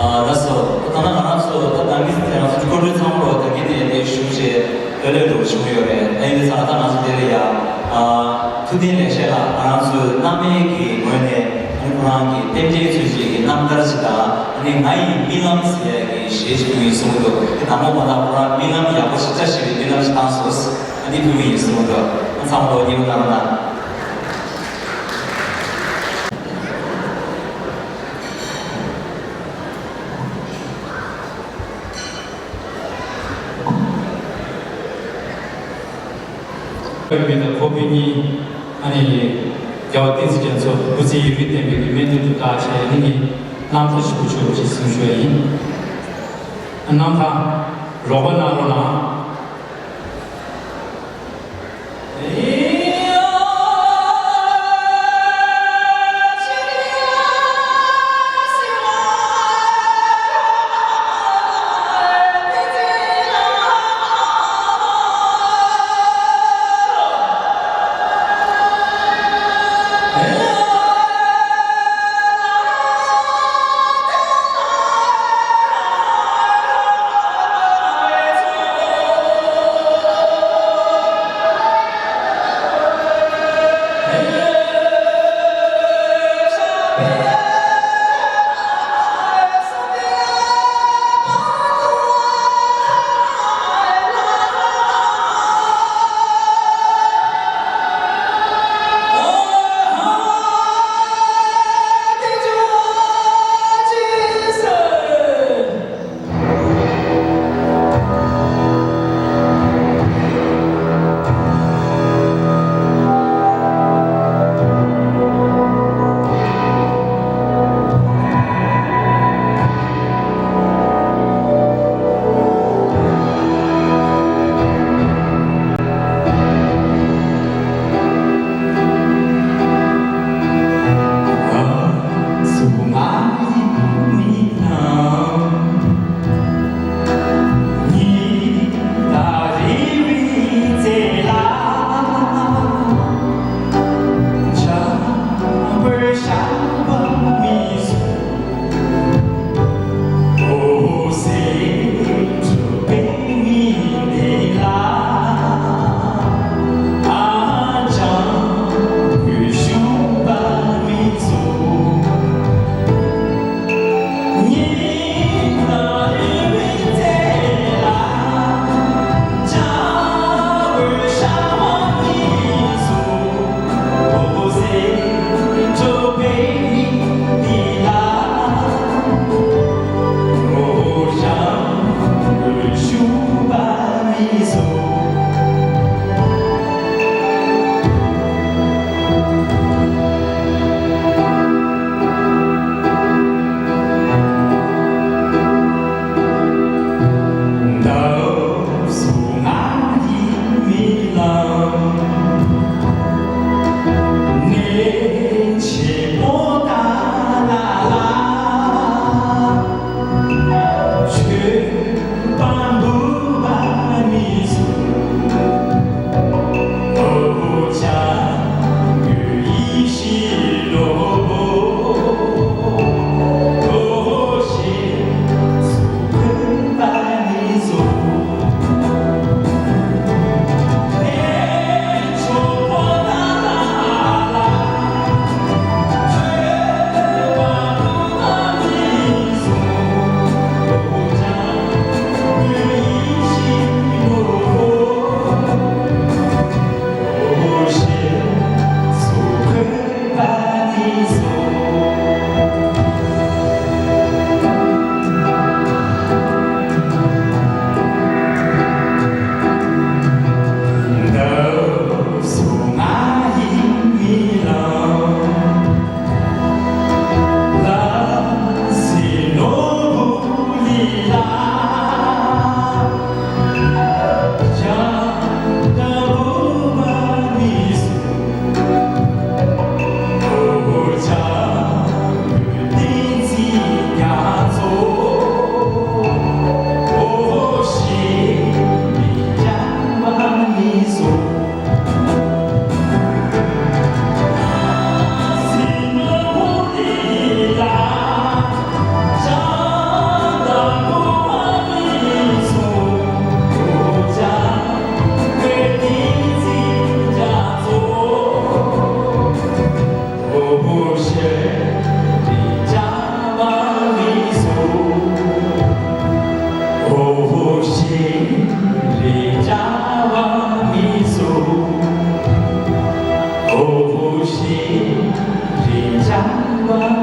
나서 어떤 나라서 당기스테나 주거를 상으로 당기는 내 수제 열려도 중요해. 애들 사다 나서 되려야 투디네 셰라 아나서 남에게 뭐네 그런 게 템제 수지 남다르시다. 아니 나이 밀람스에 시에지 있어도 나무마다 그런 밀람이 야고 진짜 시비 밀람스 단소스 아니 부위 있어도 항상 어디로 가나的和平你아니要电视检测，不是有一点别个面对就大些，那个哪不是不求其生学因，哪怕罗本拿罗拿。 오후 시리자와 미소 오후 시리자와